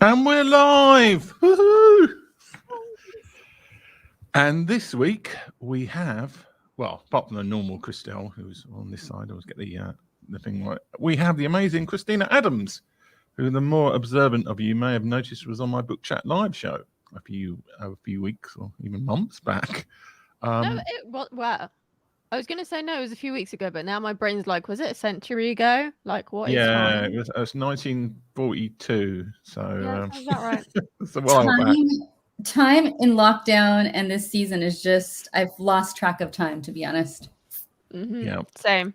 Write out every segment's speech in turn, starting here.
And we're live! Woohoo! And this week we have, well, apart from the normal Christelle, who's on this side, I always get the thing right. We have the amazing Kristina Adams, who the more observant of you may have noticed was on my Book Chat live show a few weeks or even months back. Well, I was going to say no, it was a few weeks ago, but now my brain's like, was it a century ago? Like, what is time? Yeah, it was 1942, so Yeah, sounds about right. it's a while back. Time in lockdown and this season is just, I've lost track of time, to be honest. Mm-hmm. Yeah, same.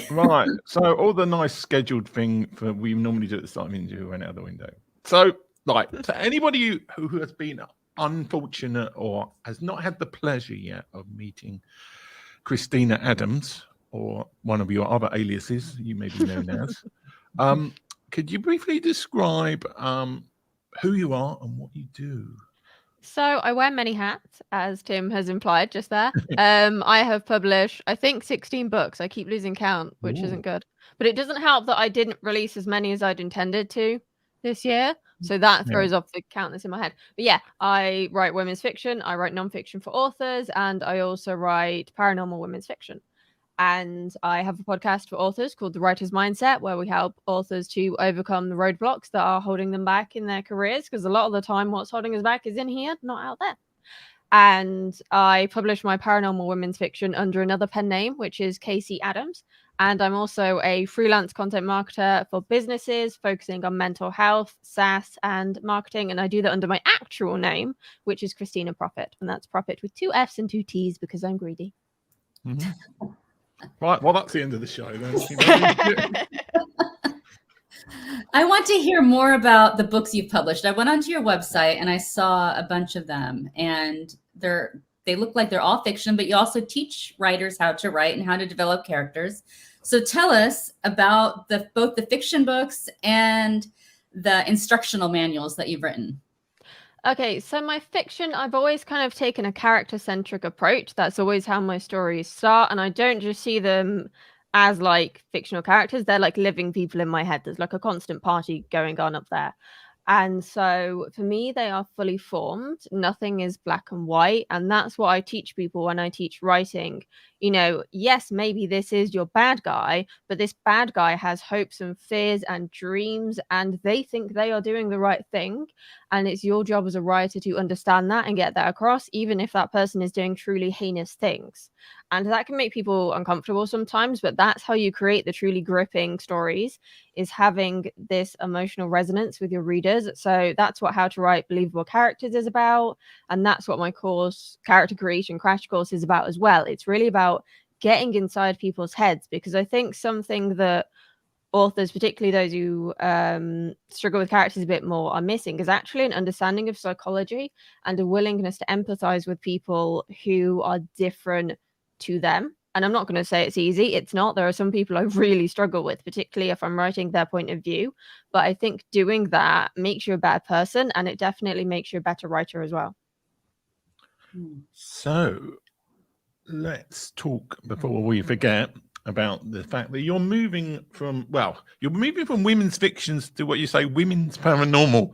Right, so all the nice scheduled thing for we normally do at the start of the interview went out the window. So, like, to anybody who has been unfortunate or has not had the pleasure yet of meeting Kristina Adams or one of your other aliases you may be known as, could you briefly describe who you are and what you do? So I wear many hats, as Tim has implied just there. I have published, I think, 16 books. I keep losing count, which isn't good. But it doesn't help that I didn't release as many as I'd intended to this year. So that throws off the count that's in my head. But yeah, I write women's fiction. I write nonfiction for authors. And I also write paranormal women's fiction. And I have a podcast for authors called The Writer's Mindset, where we help authors to overcome the roadblocks that are holding them back in their careers. Because a lot of the time, what's holding us back is in here, not out there. And I publish my paranormal women's fiction under another pen name, which is Kristina Adams. And I'm also a freelance content marketer for businesses focusing on mental health, SaaS, and marketing. And I do that under my actual name, which is Kristina Profit. And that's Profit with 2 F's and 2 T's because I'm greedy. Mm-hmm. Right, well, that's the end of the show then. I want to hear more about the books you've published. I went onto your website and I saw a bunch of them, and they look like they're all fiction, but you also teach writers how to write and how to develop characters. So tell us about both the fiction books and the instructional manuals that you've written. Okay, so my fiction, I've always kind of taken a character-centric approach. That's always how my stories start, and I don't just see them as like fictional characters. They're like living people in my head. There's like a constant party going on up there. And so for me, they are fully formed. Nothing is black and white. And that's what I teach people when I teach writing. You know, yes, maybe this is your bad guy, but this bad guy has hopes and fears and dreams, and they think they are doing the right thing. And it's your job as a writer to understand that and get that across, even if that person is doing truly heinous things. And that can make people uncomfortable sometimes, but that's how you create the truly gripping stories, is having this emotional resonance with your readers. So that's what How to Write Believable Characters is about. And that's what my course, Character Creation Crash Course, is about as well. It's really about getting inside people's heads, because I think something that authors, particularly those who struggle with characters a bit more, are missing is actually an understanding of psychology and a willingness to empathize with people who are different to them. And I'm not going to say it's easy. It's not. There are some people I really struggle with, particularly if I'm writing their point of view. But I think doing that makes you a better person, and it definitely makes you a better writer as well. So let's talk, before we forget, about the fact that you're moving from women's fictions to what you say, women's paranormal.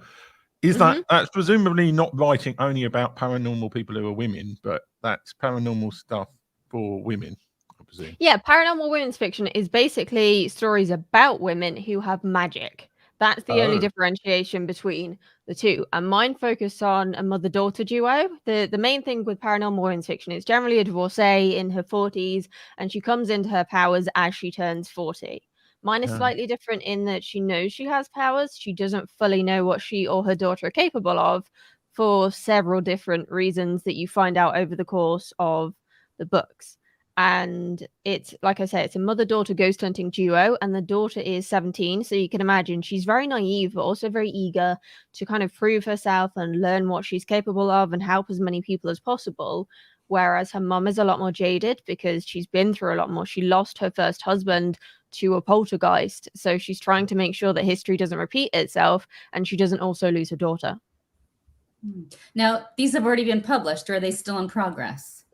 Is that's presumably not writing only about paranormal people who are women, but that's paranormal stuff for women, I presume. Yeah, paranormal women's fiction is basically stories about women who have magic. That's the only differentiation between the two. And mine focus on a mother-daughter duo. The main thing with paranormal women's fiction is generally a divorcee in her 40s, and she comes into her powers as she turns 40. Mine is slightly different in that she knows she has powers. She doesn't fully know what she or her daughter are capable of, for several different reasons that you find out over the course of the books. And it's, like I say, it's a mother-daughter ghost hunting duo, and the daughter is 17. So you can imagine she's very naive, but also very eager to kind of prove herself and learn what she's capable of and help as many people as possible. Whereas her mum is a lot more jaded because she's been through a lot more. She lost her first husband to a poltergeist. So she's trying to make sure that history doesn't repeat itself, and she doesn't also lose her daughter. Now, these have already been published, or are they still in progress?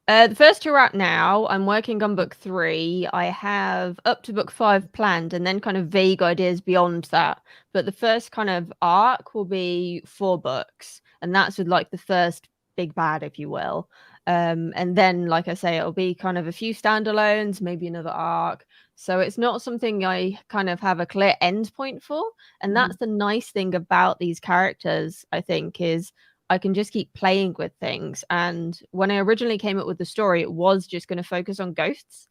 The first 2 are out now. I'm working on book 3. I have up to book 5 planned, and then kind of vague ideas beyond that. But the first kind of arc will be 4 books, and that's with like the first big bad, if you will. And then, like I say, it'll be kind of a few standalones, maybe another arc. So it's not something I kind of have a clear end point for. And that's the nice thing about these characters, I think, is I can just keep playing with things. And when I originally came up with the story, it was just going to focus on ghosts.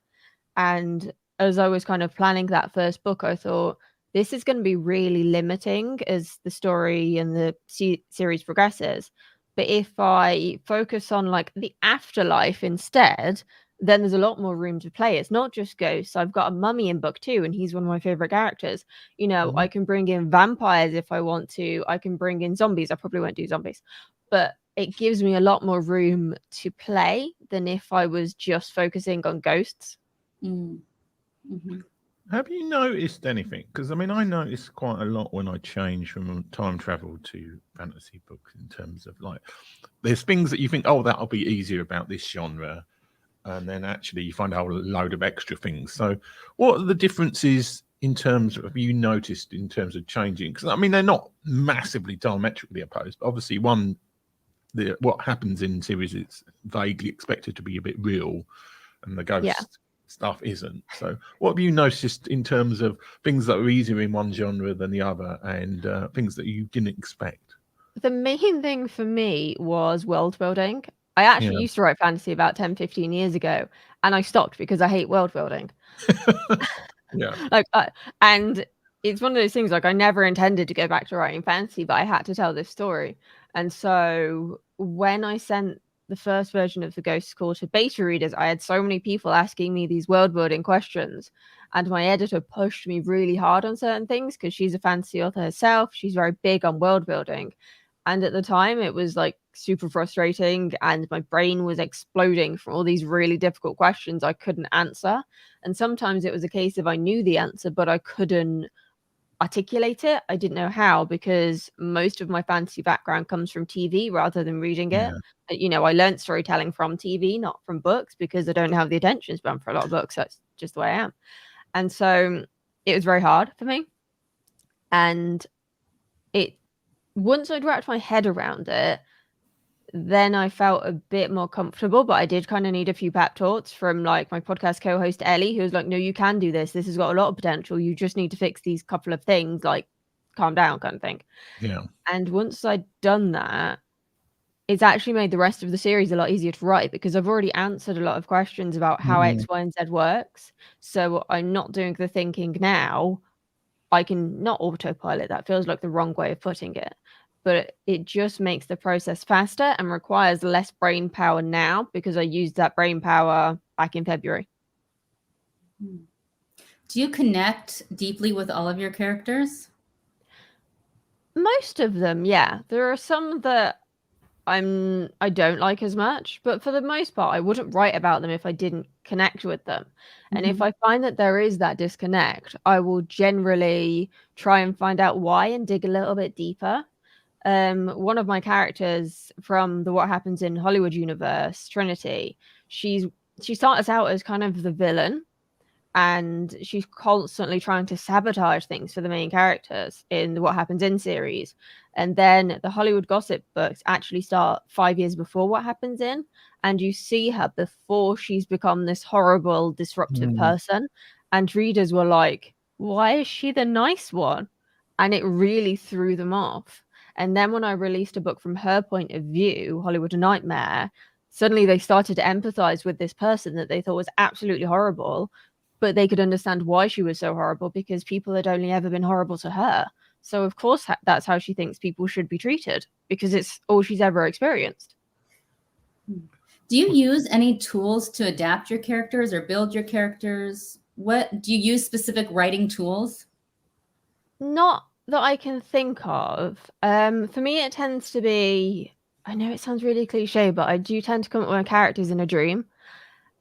And as I was kind of planning that first book, I thought this is going to be really limiting as the story and the series progresses. But if I focus on like the afterlife instead, then there's a lot more room to play. It's not just ghosts. I've got a mummy in book 2, and he's one of my favorite characters. You know, I can bring in vampires if I want to. I can bring in zombies. I probably won't do zombies, but it gives me a lot more room to play than if I was just focusing on ghosts. Have you noticed anything? Because I mean, I noticed quite a lot when I change from time travel to fantasy books in terms of like, there's things that you think, oh, that'll be easier about this genre. And then actually you find out a load of extra things. So what are the differences in terms of, have you noticed in terms of changing? Because I mean, they're not massively diametrically opposed. But obviously what happens in series is vaguely expected to be a bit real, and the ghost stuff isn't. So what have you noticed in terms of things that are easier in one genre than the other, and things that you didn't expect? The main thing for me was world building. I actually used to write fantasy about 10-15 years ago, and I stopped because I hate world building. And it's one of those things, like, I never intended to go back to writing fantasy, but I had to tell this story. And so when I sent the first version of the Ghost Call to beta readers, I had so many people asking me these world building questions, and my editor pushed me really hard on certain things because she's a fantasy author herself. She's very big on world building. And at the time, it was like super frustrating, and my brain was exploding from all these really difficult questions I couldn't answer. And sometimes it was a case of I knew the answer, but I couldn't articulate it. I didn't know how, because most of my fantasy background comes from TV rather than reading it. You know, I learned storytelling from TV, not from books, because I don't have the attention span for a lot of books. That's just the way I am. And so it was very hard for me. And once I'd wrapped my head around it, then I felt a bit more comfortable. But I did kind of need a few pep talks from like my podcast co-host Ellie, who was like, no, you can do this. This has got a lot of potential. You just need to fix these couple of things, like calm down kind of thing. And once I'd done that, it's actually made the rest of the series a lot easier to write, because I've already answered a lot of questions about how X, Y, and Z works. So I'm not doing the thinking now. I can not autopilot. That feels like the wrong way of putting it. But it just makes the process faster and requires less brain power now, because I used that brain power back in February. Do you connect deeply with all of your characters? Most of them, yeah. There are some that I don't like as much, but for the most part, I wouldn't write about them if I didn't connect with them. And if I find that there is that disconnect, I will generally try and find out why and dig a little bit deeper. One of my characters from the What Happens in Hollywood universe, Trinity, she starts out as kind of the villain, and she's constantly trying to sabotage things for the main characters in the What Happens in series. And then the Hollywood gossip books actually start 5 years before What Happens in, and you see her before she's become this horrible, disruptive person. And readers were like, why is she the nice one? And it really threw them off. And then when I released a book from her point of view, Hollywood: A Nightmare, suddenly they started to empathize with this person that they thought was absolutely horrible, but they could understand why she was so horrible, because people had only ever been horrible to her. So of course that's how she thinks people should be treated, because it's all she's ever experienced. Do you use any tools to adapt your characters or build your characters? What do you use specific writing tools? Not that I can think of. For me, it tends to be, I know it sounds really cliche, but I do tend to come up with my characters in a dream.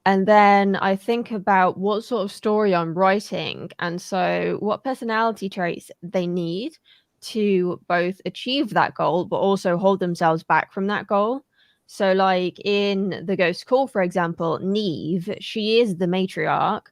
And then I think about what sort of story I'm writing, and so what personality traits they need to both achieve that goal, but also hold themselves back from that goal. So, like in The Ghost Call, for example, Neve, she is the matriarch,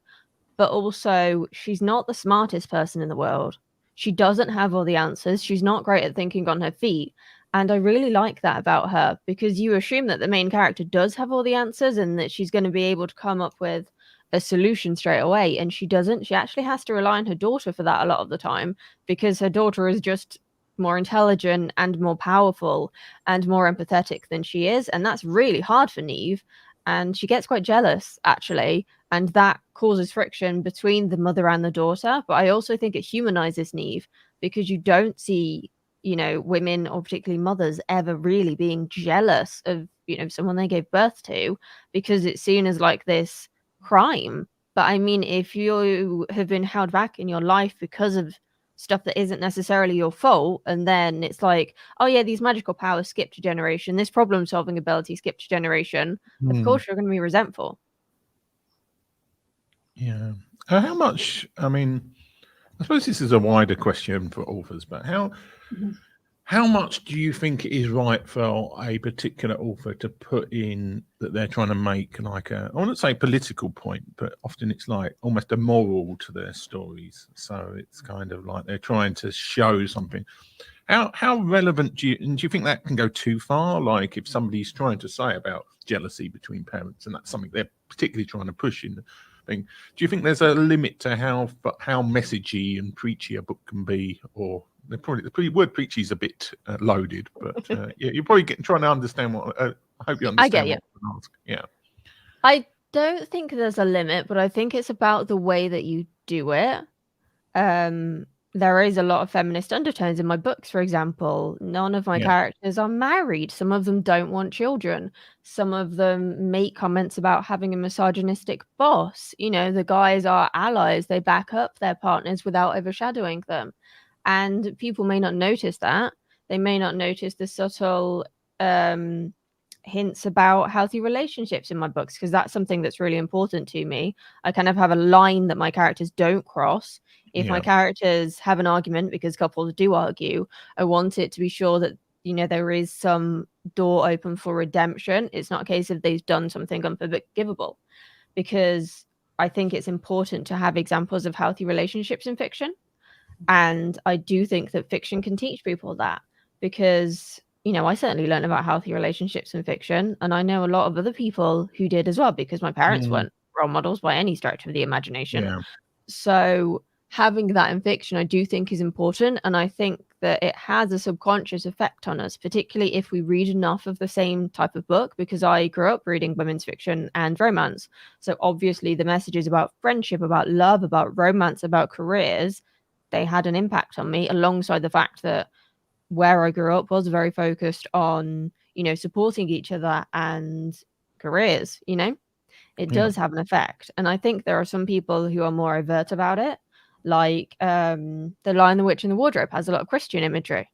but also she's not the smartest person in the world. She doesn't have all the answers. She's not great at thinking on her feet. And I really like that about her, because you assume that the main character does have all the answers and that she's going to be able to come up with a solution straight away. And she doesn't. She actually has to rely on her daughter for that a lot of the time, because her daughter is just more intelligent and more powerful and more empathetic than she is. And that's really hard for Neve. And she gets quite jealous, actually. And that causes friction between the mother and the daughter. But I also think it humanizes Neve, because you don't see, women, or particularly mothers, ever really being jealous of, someone they gave birth to, because it's seen as like this crime. But I mean, if you have been held back in your life because of stuff that isn't necessarily your fault, and then it's like, oh yeah, these magical powers skipped a generation, this problem solving ability skipped a generation, of course you're going to be resentful. Yeah. How much, I mean, I suppose this is a wider question for authors, but how much do you think it is right for a particular author to put in that they're trying to make like I wouldn't say political point, but often it's like almost a moral to their stories. So it's kind of like they're trying to show something. How relevant do you think that can go too far? Like if somebody's trying to say about jealousy between parents, and that's something they're particularly trying to push in the thing, do you think there's a limit to how messagey and preachy a book can be? Or the word preachy is a bit loaded, but yeah, you're probably trying to understand what. I hope you understand. I get you. What I'm asking. Yeah. I don't think there's a limit, but I think it's about the way that you do it. There is a lot of feminist undertones in my books, for example. None of my characters are married. Some of them don't want children. Some of them make comments about having a misogynistic boss. The guys are allies. They back up their partners without overshadowing them. And people may not notice that. They may not notice the subtle hints about healthy relationships in my books, because that's something that's really important to me. I kind of have a line that my characters don't cross. If my characters have an argument, because couples do argue, I want it to be sure that there is some door open for redemption. It's not a case of they've done something unforgivable, because I think it's important to have examples of healthy relationships in fiction. And I do think that fiction can teach people that, because I certainly learned about healthy relationships in fiction, and I know a lot of other people who did as well, because my parents weren't role models by any stretch of the imagination. So having that in fiction, I do think is important, and I think that it has a subconscious effect on us, particularly if we read enough of the same type of book, because I grew up reading women's fiction and romance. So obviously the messages about friendship, about love, about romance, about careers, they had an impact on me, alongside the fact that where I grew up was very focused on, supporting each other and careers. It does have an effect. And I think there are some people who are more overt about it. Like The Lion, the Witch, and the Wardrobe has a lot of Christian imagery.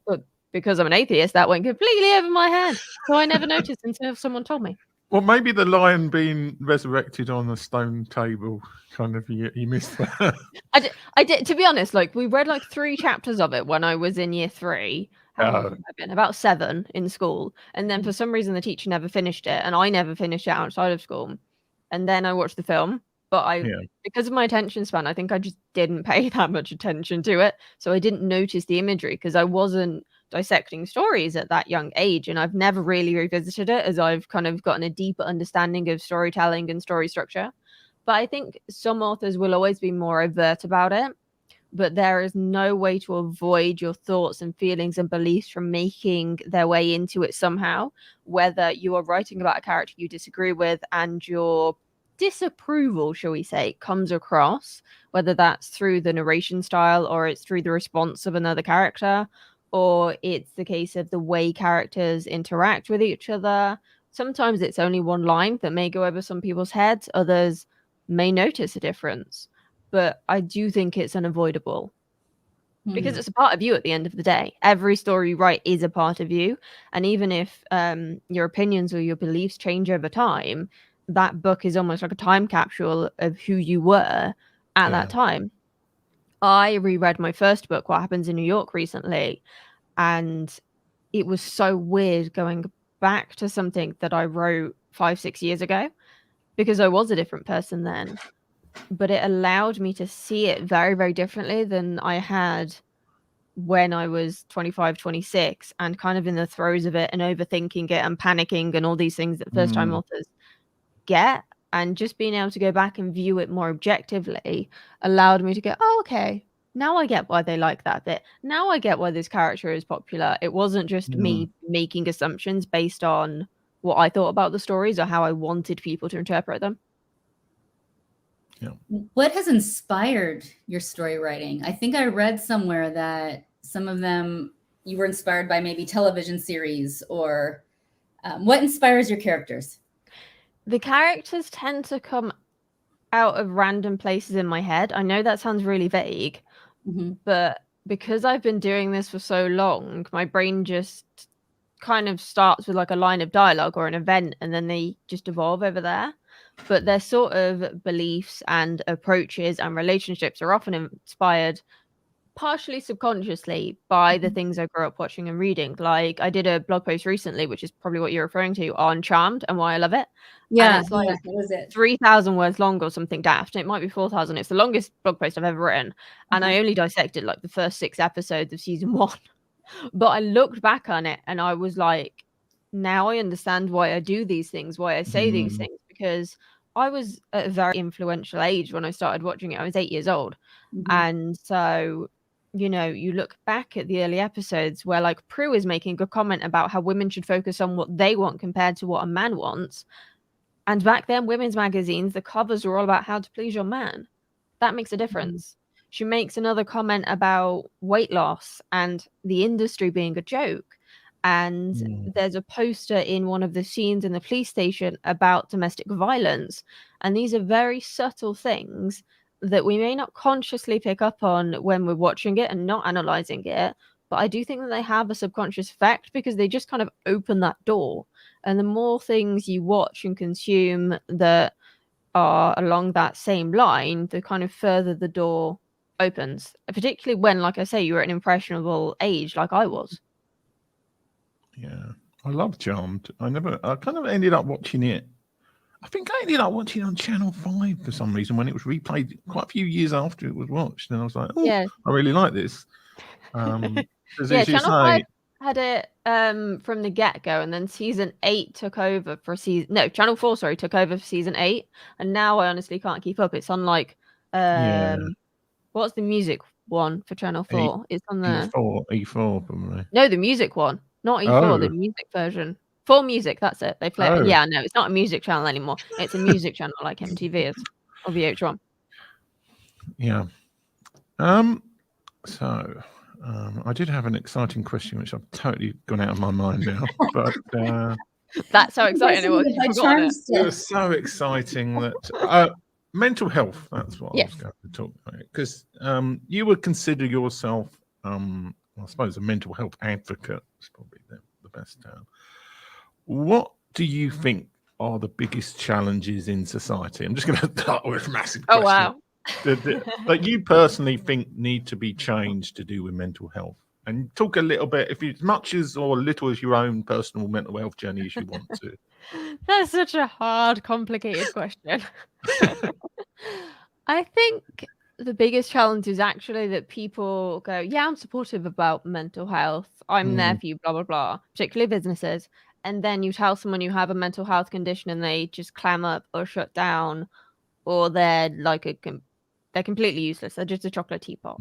But because I'm an atheist, that went completely over my head. So I never noticed until someone told me. Well, maybe the lion being resurrected on a stone table, kind of, you missed that. I did. To be honest, like we read like 3 chapters of it when I was in year 3. How old have I been? About 7 in school. And then for some reason the teacher never finished it, and I never finished it outside of school. And then I watched the film, but because of my attention span, I think I just didn't pay that much attention to it. So I didn't notice the imagery, because I wasn't dissecting stories at that young age, and I've never really revisited it as I've kind of gotten a deeper understanding of storytelling and story structure. But I think some authors will always be more overt about it, but there is no way to avoid your thoughts and feelings and beliefs from making their way into it somehow, whether you are writing about a character you disagree with and your disapproval, shall we say, comes across, whether that's through the narration style, or it's through the response of another character, or it's the case of the way characters interact with each other. Sometimes it's only one line that may go over some people's heads. Others may notice a difference. But I do think it's unavoidable, because it's a part of you at the end of the day. Every story you write is a part of you. And even if your opinions or your beliefs change over time, that book is almost like a time capsule of who you were at that time. I reread my first book, What Happens in New York, recently, and it was so weird going back to something that I wrote 5-6 years ago, because I was a different person then, but it allowed me to see it very, very differently than I had when I was 25, 26, and kind of in the throes of it and overthinking it and panicking and all these things that first time authors get. And just being able to go back and view it more objectively allowed me to go, oh, okay, now I get why they like that bit. Now I get why this character is popular. It wasn't just me making assumptions based on what I thought about the stories or how I wanted people to interpret them. Yeah. What has inspired your story writing? I think I read somewhere that some of them you were inspired by maybe television series, or what inspires your characters? The characters tend to come out of random places in my head. I know that sounds really vague, but because I've been doing this for so long, my brain just kind of starts with like a line of dialogue or an event, and then they just evolve over there. But their sort of beliefs and approaches and relationships are often inspired partially subconsciously by the things I grew up watching and reading. Like I did a blog post recently, which is probably what you're referring to, on Charmed and why I love it. Yeah, and it's like what was it? 3,000 words long or something daft. It might be 4,000. It's the longest blog post I've ever written. And I only dissected like the first 6 episodes of season 1. But I looked back on it and I was like, now I understand why I do these things, why I say these things, because I was at a very influential age when I started watching it. I was 8 years old. And so, you know, you look back at the early episodes where like Prue is making a comment about how women should focus on what they want compared to what a man wants. And back then, women's magazines, the covers were all about how to please your man. That makes a difference. She makes another comment about weight loss and the industry being a joke. And there's a poster in one of the scenes in the police station about domestic violence. And these are very subtle things that we may not consciously pick up on when we're watching it and not analyzing it. But I do think that they have a subconscious effect because they just kind of open that door. And the more things you watch and consume that are along that same line, the kind of further the door opens, particularly when, like I say, you're at an impressionable age like I was. Yeah, I love Charmed. I kind of ended up watching it. I think I ended up watching it on Channel 5 for some reason when it was replayed quite a few years after it was watched. And I was like, oh, yeah, I really like this. Yeah, Channel 5 had it from the get-go, and then season 8 took over for season... No, Channel 4, sorry, took over for season 8. And now I honestly can't keep up. It's on like... What's the music one for Channel 4? It's on the... E4, probably. No, the music one. Not E4, the music version. 4 Music, that's it. They flip. Yeah, no, it's not a music channel anymore. It's a music channel like MTV is, or VH1. Yeah. So, I did have an exciting question, which I've totally gone out of my mind now. But that's so exciting. It was so exciting that mental health. That's what I was going to talk about, because you would consider yourself, I suppose, a mental health advocate. Is probably the best term. What do you think are the biggest challenges in society? I'm just going to start with a massive question. Oh, wow. That you personally think need to be changed to do with mental health, and talk a little bit, if as much as or little as your own personal mental health journey as you want to. That's such a hard, complicated question. I think the biggest challenge is actually that people go, yeah, I'm supportive about mental health. I'm there for you, blah, blah, blah, particularly businesses. And then you tell someone you have a mental health condition and they just clam up or shut down, or they're like they're completely useless. They're just a chocolate teapot.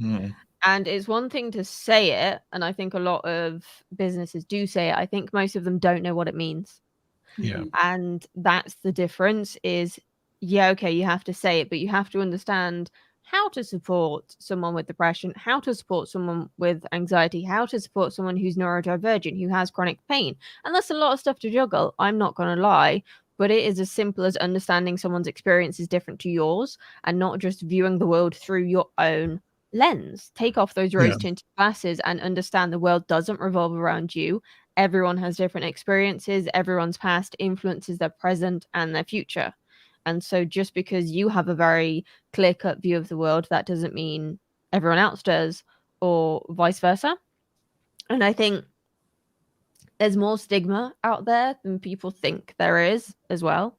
And it's one thing to say it, and I think a lot of businesses do say it. I think most of them don't know what it means. Yeah. And that's the difference is, yeah, okay, you have to say it, but you have to understand how to support someone with depression, how to support someone with anxiety, how to support someone who's neurodivergent, who has chronic pain. And that's a lot of stuff to juggle, I'm not going to lie, but it is as simple as understanding someone's experience is different to yours and not just viewing the world through your own lens. Take off those rose-tinted glasses and understand the world doesn't revolve around you. Everyone has different experiences. Everyone's past influences their present and their future. And so just because you have a very clear-cut view of the world, that doesn't mean everyone else does, or vice versa. And I think there's more stigma out there than people think there is as well.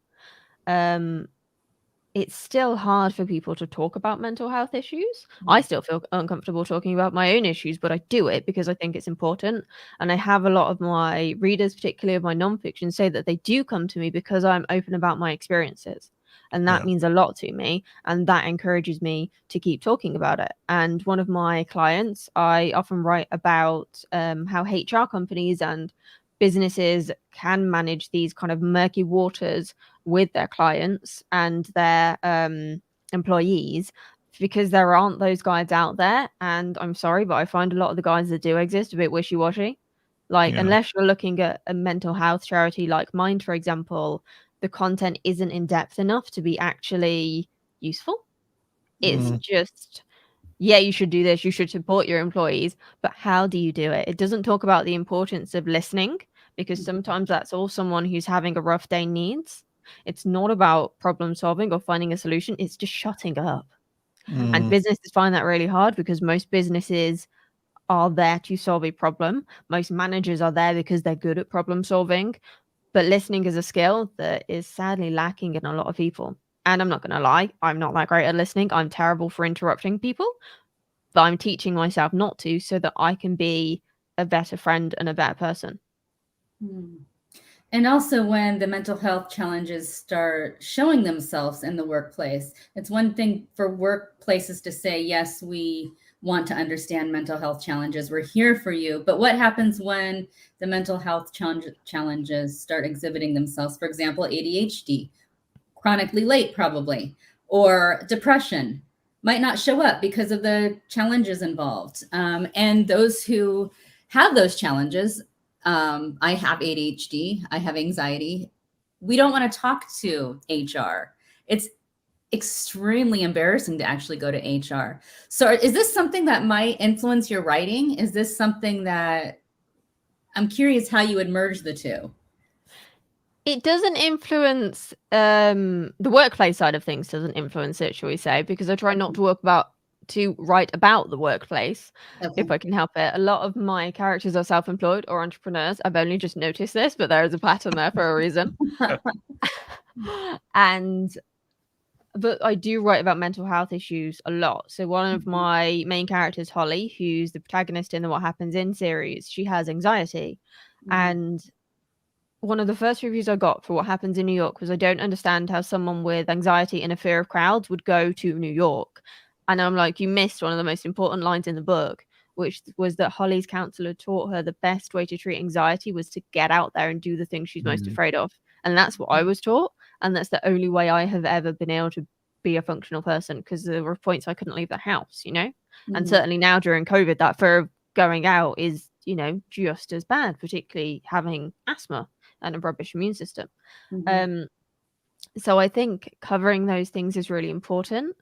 It's still hard for people to talk about mental health issues. I still feel uncomfortable talking about my own issues, but I do it because I think it's important. And I have a lot of my readers, particularly of my nonfiction, say that they do come to me because I'm open about my experiences. And that means a lot to me. And that encourages me to keep talking about it. And one of my clients, I often write about how HR companies and businesses can manage these kind of murky waters with their clients and their employees, because there aren't those guides out there. And I'm sorry, but I find a lot of the guides that do exist a bit wishy-washy. Like, unless you're looking at a mental health charity like mine, for example, the content isn't in depth enough to be actually useful. It's just, yeah, you should do this, you should support your employees, but how do you do it? It doesn't talk about the importance of listening, because sometimes that's all someone who's having a rough day needs. It's not about problem solving or finding a solution. It's just shutting up. And businesses find that really hard because most businesses are there to solve a problem. Most managers are there because they're good at problem solving. But listening is a skill that is sadly lacking in a lot of people. And I'm not going to lie, I'm not that great at listening. I'm terrible for interrupting people. But I'm teaching myself not to, so that I can be a better friend and a better person. And also, when the mental health challenges start showing themselves in the workplace, it's one thing for workplaces to say, yes, we want to understand mental health challenges, we're here for you. But what happens when the mental health challenges start exhibiting themselves? For example, ADHD, chronically late probably, or depression might not show up because of the challenges involved. And those who have those challenges, I have ADHD, I have anxiety, we don't want to talk to HR. It's extremely embarrassing to actually go to HR. So is this something that might influence your writing? Is this something that, I'm curious how you would merge the two? It doesn't influence the workplace side of things, doesn't influence it, shall we say, because I try not to write about the workplace if I can help it. A lot of my characters are self-employed or entrepreneurs. I've only just noticed this, but there is a pattern there for a reason. But I do write about mental health issues a lot. So one of my main characters, Holly, who's the protagonist in the What Happens In series, she has anxiety. And one of the first reviews I got for What Happens in New York was, I don't understand how someone with anxiety and a fear of crowds would go to New York. And I'm like, you missed one of the most important lines in the book, which was that Holly's counselor taught her the best way to treat anxiety was to get out there and do the things she's most afraid of. And that's what I was taught. And that's the only way I have ever been able to be a functional person, because there were points I couldn't leave the house, you know? And certainly now during COVID, that fear of going out is, you know, just as bad, particularly having asthma and a rubbish immune system. So I think covering those things is really important.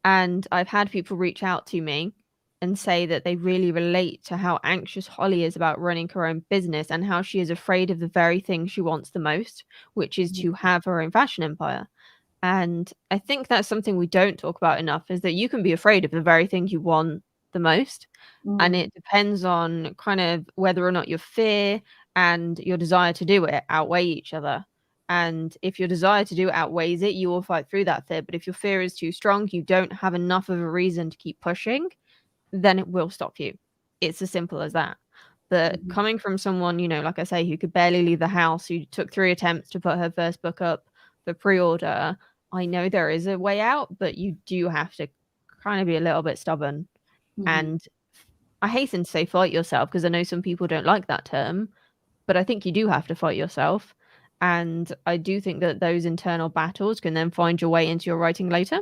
And I've had people reach out to me and say that they really relate to how anxious Holly is about running her own business and how she is afraid of the very thing she wants the most, which is to have her own fashion empire. And I think that's something we don't talk about enough, is that you can be afraid of the very thing you want the most. And it depends on kind of whether or not your fear and your desire to do it outweigh each other. And if your desire to do it outweighs it, you will fight through that fear. But if your fear is too strong, you don't have enough of a reason to keep pushing, then it will stop you. It's as simple as that. But coming from someone, you know, like I say, who could barely leave the house, who took 3 attempts to put her first book up for pre-order, I know there is a way out, but you do have to kind of be a little bit stubborn. And I hasten to say fight yourself, because I know some people don't like that term, but I think you do have to fight yourself. And I do think that those internal battles can then find your way into your writing later.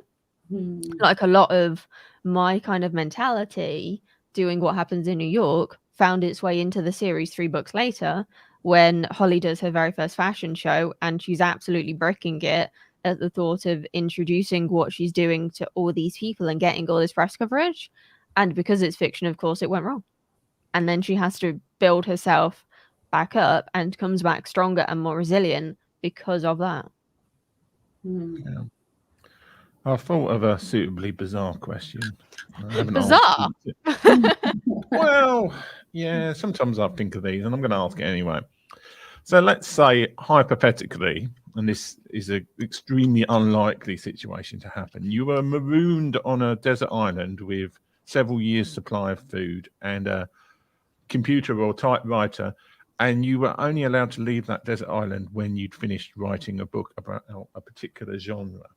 Like a lot of my kind of mentality doing What Happens in New York found its way into the series 3 books later, when Holly does her very first fashion show and she's absolutely bricking it at the thought of introducing what she's doing to all these people and getting all this press coverage. And because it's fiction, of course, it went wrong. And then she has to build herself back up and comes back stronger and more resilient because of that. Yeah. I thought of a suitably bizarre question. Bizarre? Well, yeah, sometimes I think of these, and I'm going to ask it anyway. So let's say hypothetically, and this is an extremely unlikely situation to happen, you were marooned on a desert island with several years' supply of food and a computer or typewriter, and you were only allowed to leave that desert island when you'd finished writing a book about a particular genre.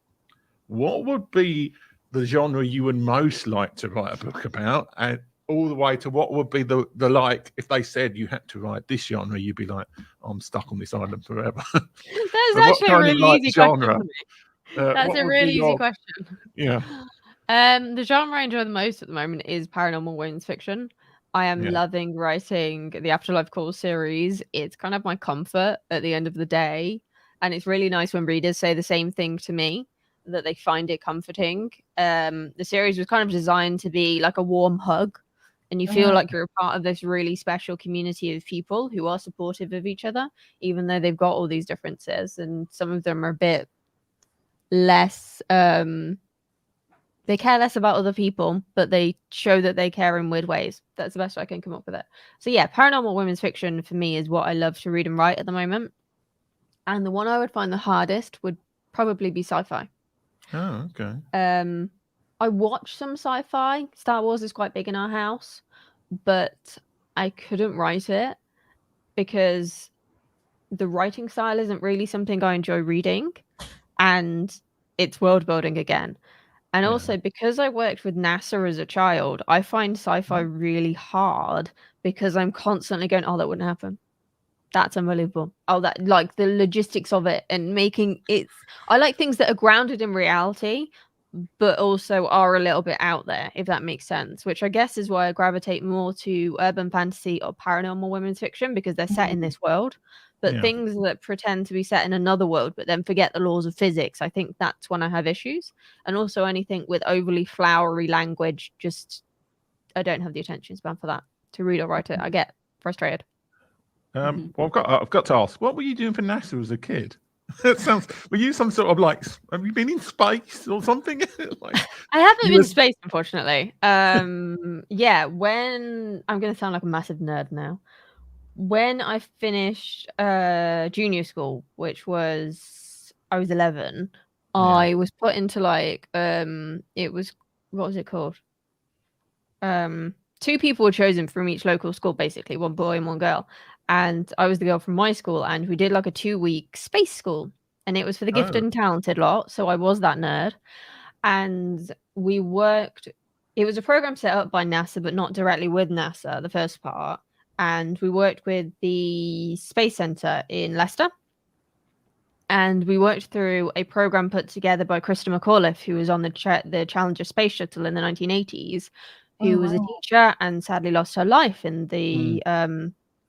What would be the genre you would most like to write a book about, and all the way to what would be the like if they said you had to write this genre, you'd be like, I'm stuck on this island forever. That's So actually a really easy genre? question for me. That's a really easy question. Yeah. The genre I enjoy the most at the moment is paranormal women's fiction. I am loving writing the Afterlife Calls series. It's kind of my comfort at the end of the day. And it's really nice when readers say the same thing to me, that they find it comforting. The series was kind of designed to be like a warm hug. And you feel like you're a part of this really special community of people who are supportive of each other, even though they've got all these differences. And some of them are a bit less... they care less about other people, but they show that they care in weird ways. That's the best way I can come up with it. So yeah, paranormal women's fiction for me is what I love to read and write at the moment. And the one I would find the hardest would probably be sci-fi. Oh, okay. I watch some sci-fi. Star Wars is quite big in our house, but I couldn't write it because the writing style isn't really something I enjoy reading, and it's world building again. And also, because I worked with NASA as a child, I find sci-fi really hard because I'm constantly going, oh, that wouldn't happen. That's unbelievable. Oh, that, like, the logistics of it and making it... I like things that are grounded in reality, but also are a little bit out there, if that makes sense, which I guess is why I gravitate more to urban fantasy or paranormal women's fiction, because they're set in this world. But things that pretend to be set in another world, but then forget the laws of physics, I think that's when I have issues. And also anything with overly flowery language, just I don't have the attention span for that to read or write it. I get frustrated. Well, I've got to ask, what were you doing for NASA as a kid? It sounds. Were you some sort of like? Have you been in space or something? Like, I haven't been in space, unfortunately. Yeah. When I'm going to sound like a massive nerd now. When I finished junior school, which was I was 11, I was put into like it was, what was it called? 2 people were chosen from each local school, basically, one boy and one girl. And I was the girl from my school, and we did like a 2-week space school, and it was for the gifted and talented lot. So I was that nerd, and we worked. It was a program set up by NASA, but not directly with NASA. The first part. And we worked with the Space Center in Leicester. And we worked through a program put together by Kristina Adams, who was on the Challenger space shuttle in the 1980s, who was a teacher and sadly lost her life in the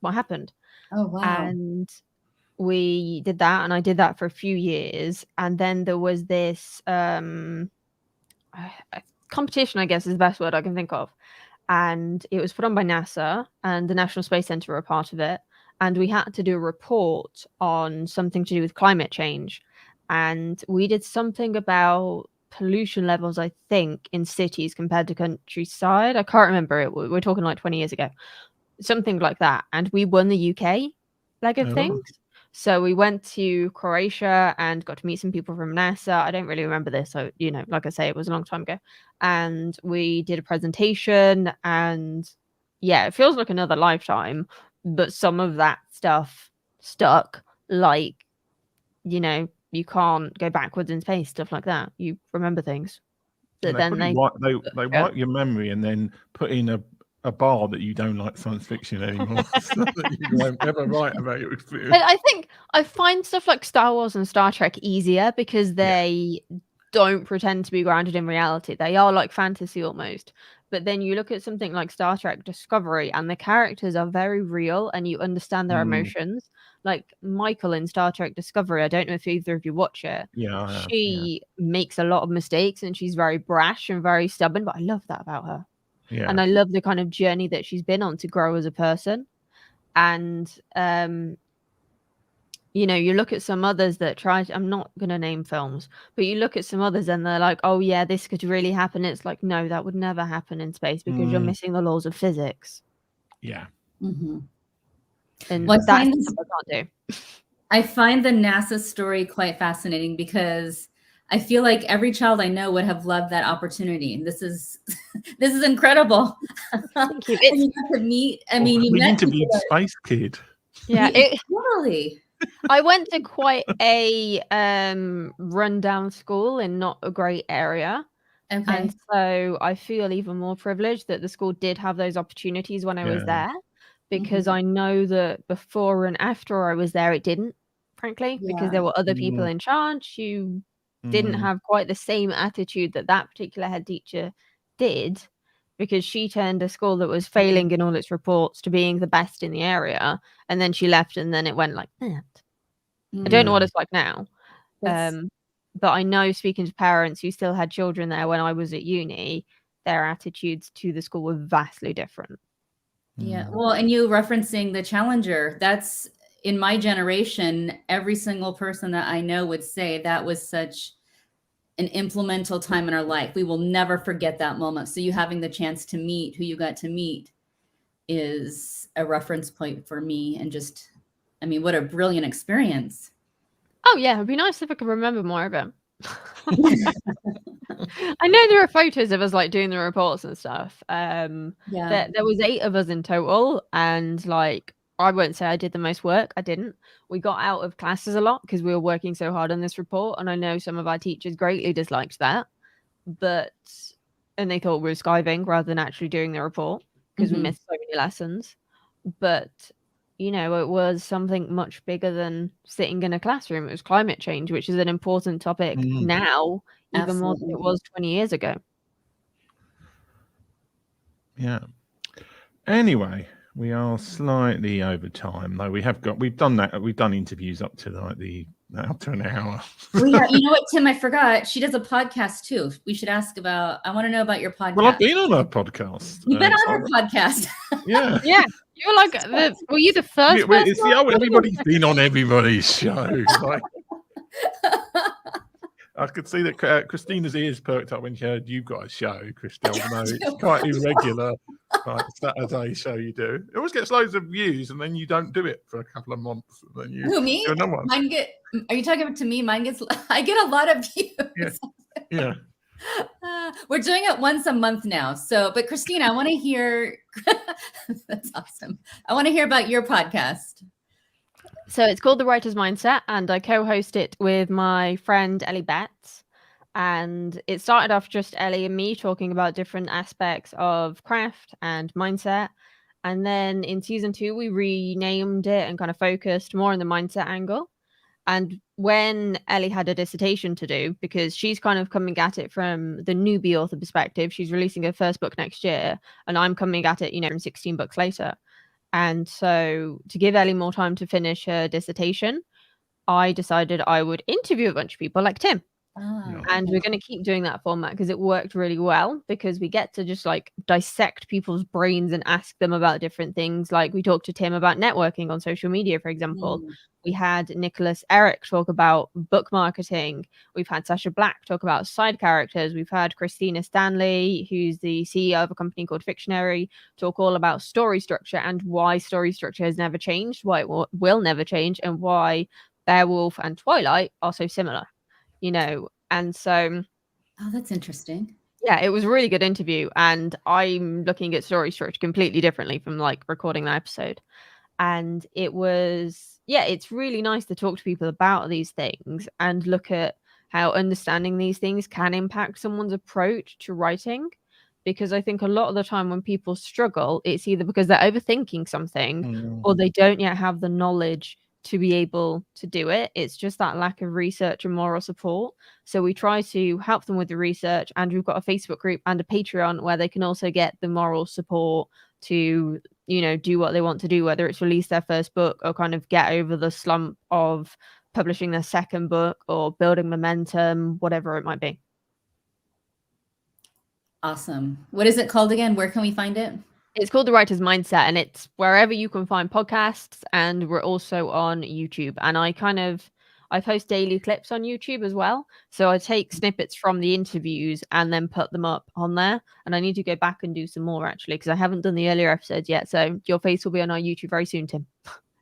what happened. Oh, wow. And we did that, and I did that for a few years. And then there was this competition, I guess is the best word I can think of. And it was put on by NASA, and the National Space Center were a part of it. And we had to do a report on something to do with climate change. And we did something about pollution levels, I think, in cities compared to countryside. I can't remember it. We're talking like 20 years ago. Something like that. And we won the UK leg of things. So we went to Croatia and got to meet some people from NASA. I don't really remember this. So, you know, like I say, it was a long time ago. And we did a presentation, and yeah, it feels like another lifetime, but some of that stuff stuck, like, you know, you can't go backwards in space, stuff like that. You remember things. But then they wipe your memory and then put in a bar that you don't like science fiction anymore, so that you won't ever write about your experience. I think I find stuff like Star Wars and Star Trek easier because they don't pretend to be grounded in reality. They are like fantasy almost. But then you look at something like Star Trek Discovery, and the characters are very real, and you understand their emotions. Like Michael in Star Trek Discovery, I don't know if either of you watch it. Yeah, she makes a lot of mistakes, and she's very brash and very stubborn, but I love that about her. Yeah. And I love the kind of journey that she's been on to grow as a person. And you know, you look at some others that I'm not going to name films, but you look at some others and they're like, oh yeah, this could really happen. It's like, no, that would never happen in space because you're missing the laws of physics. Yeah. And Well, that's what I can't do. I find the NASA story quite fascinating because I feel like every child I know would have loved that opportunity. This is this is incredible. Thank you. And you got to meet. I mean, you we met interviewed people Space Kid. Yeah, totally. I went to quite a rundown school in not a great area. Okay. And so I feel even more privileged that the school did have those opportunities when I was Yeah. there, because I know that before and after I was there, it didn't, frankly, because Yeah. there were other people in charge who didn't have quite the same attitude that that particular head teacher did, because she turned a school that was failing in all its reports to being the best in the area, and then she left, and then it went like that. I don't know what it's like now. But I know, speaking to parents who still had children there when I was at uni, their attitudes to the school were vastly different. Yeah. Well, and you referencing the Challenger, that's in my generation, every single person that I know would say that was such an implemental time in our life. We will never forget that moment. So you having the chance to meet who you got to meet is a reference point for me. And just, I mean, what a brilliant experience. Oh yeah, it'd be nice if I could remember more of it. I know there are photos of us like doing the reports and stuff. There was 8 of us in total, and like, I won't say I did the most work. I didn't. We got out of classes a lot because we were working so hard on this report, and I know some of our teachers greatly disliked that, and they thought we were skiving rather than actually doing the report because we missed so many lessons. But you know, it was something much bigger than sitting in a classroom. It was climate change, which is an important topic now, even more than it was 20 years ago. Yeah. Anyway, we are slightly over time, though. We've done interviews up to up to an hour. Well, yeah, you know what, Tim? I forgot. She does a podcast too. We should ask about. I want to know about your podcast. Well, I've been on her podcast. You've been on her podcast. Yeah. Yeah. You're like, were you the first person? Everybody's been on everybody's show. Like, I could see that Kristina's ears perked up when she heard you've got a show, Kristina. I know it's quite irregular, like Saturday show you do. It always gets loads of views, and then you don't do it for a couple of months. And then you Who, me? do another one. Are you talking to me? I get a lot of views. Yeah. We're doing it once a month now. So, but Kristina, I want to hear. That's awesome. I want to hear about your podcast. So it's called The Writer's Mindset, and I co-host it with my friend Ellie Betts. And it started off just Ellie and me talking about different aspects of craft and mindset. And then in season 2, we renamed it and kind of focused more on the mindset angle. And when Ellie had a dissertation to do, because she's kind of coming at it from the newbie author perspective, she's releasing her first book next year, and I'm coming at it, from 16 books later. And so to give Ellie more time to finish her dissertation, I decided I would interview a bunch of people like Tim. And we're going to keep doing that format because it worked really well, because we get to just like dissect people's brains and ask them about different things. Like we talked to Tim about networking on social media, for example. We had Nicholas Eric talk about book marketing. We've had Sasha Black talk about side characters. We've had Christina Stanley, who's the CEO of a company called Fictionary, talk all about story structure and why story structure has never changed, why it will never change, and why Beowulf and Twilight are so similar. And so that's interesting. Yeah, it was a really good interview, and I'm looking at story structure completely differently from like recording that episode. And it was, it's really nice to talk to people about these things and look at how understanding these things can impact someone's approach to writing. Because I think a lot of the time when people struggle, it's either because they're overthinking something or they don't yet have the knowledge to be able to do it. It's just that lack of research and moral support. So we try to help them with the research, and we've got a Facebook group and a Patreon where they can also get the moral support to, do what they want to do, whether it's release their first book or kind of get over the slump of publishing their second book or building momentum, whatever it might be. Awesome. What is it called again? Where can we find it? It's called The Writer's Mindset, and it's wherever you can find podcasts, and we're also on YouTube. And I post daily clips on YouTube as well. So I take snippets from the interviews and then put them up on there. And I need to go back and do some more, actually, because I haven't done the earlier episodes yet. So your face will be on our YouTube very soon, Tim.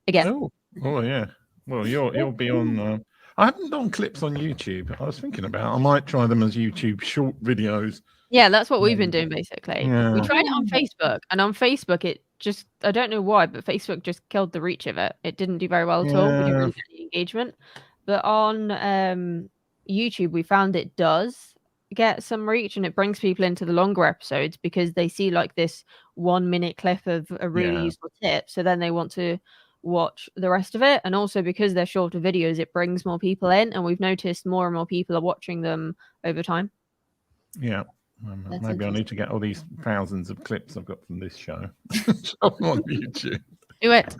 again. Oh yeah. Well, you'll be on. I haven't done clips on YouTube. I was thinking about. I might try them as YouTube short videos. Yeah, that's what we've been doing basically. Yeah. We tried it on Facebook, and on Facebook it just, I don't know why, but Facebook just killed the reach of it. It didn't do very well at all. We didn't really get any engagement. But on YouTube, we found it does get some reach, and it brings people into the longer episodes because they see like this 1 minute clip of a really useful tip. So then they want to watch the rest of it. And also because they're shorter videos, it brings more people in, and we've noticed more and more people are watching them over time. Yeah. Maybe I need to get all these thousands of clips I've got from this show on YouTube. Do it.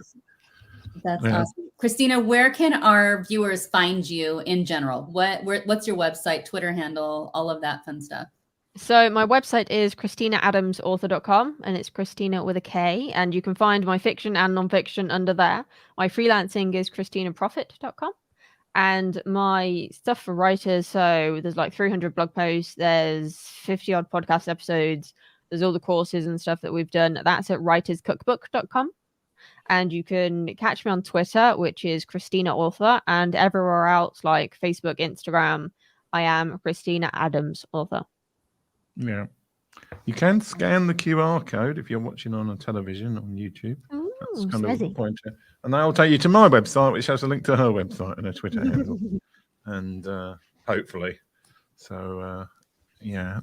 That's awesome. Kristina, where can our viewers find you in general? What's your website, Twitter handle, all of that fun stuff? So my website is KristinaAdamsAuthor.com, and it's Kristina with a K, and you can find my fiction and nonfiction under there. My freelancing is KristinaProfit.com. And my stuff for writers, so there's like 300 blog posts, there's 50 odd podcast episodes, there's all the courses and stuff that we've done. That's at writerscookbook.com. And you can catch me on Twitter, which is Kristina Author, and everywhere else like Facebook, Instagram, I am Kristina Adams Author. Yeah. You can scan the QR code if you're watching on a television on YouTube. That's kind of the point. And that'll take you to my website, which has a link to her website and her Twitter handle. And hopefully. So, yeah.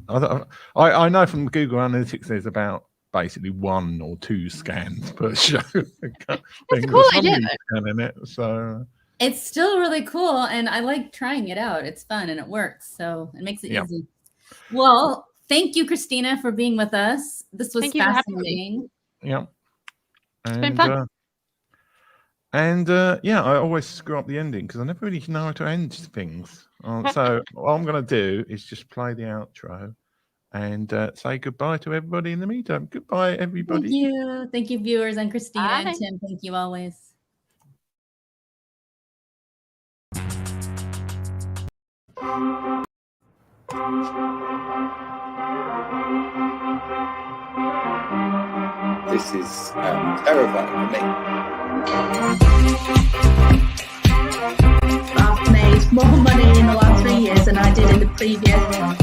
I know from Google Analytics there's about basically 1 or 2 scans per show. That's a cool idea. In it, so it's still really cool, and I like trying it out. It's fun and it works, so it makes it easy. Well, thank you, Kristina, for being with us. This was fascinating. Yeah. It's been fun. Yeah, I always screw up the ending because I never really know how to end things. So what I'm going to do is just play the outro and say goodbye to everybody in the meantime. Goodbye, everybody. Thank you. Thank you, viewers, and Kristina and Tim. Thank you always. This is terrifying for me. I've made more money in the last 3 years than I did in the previous 7.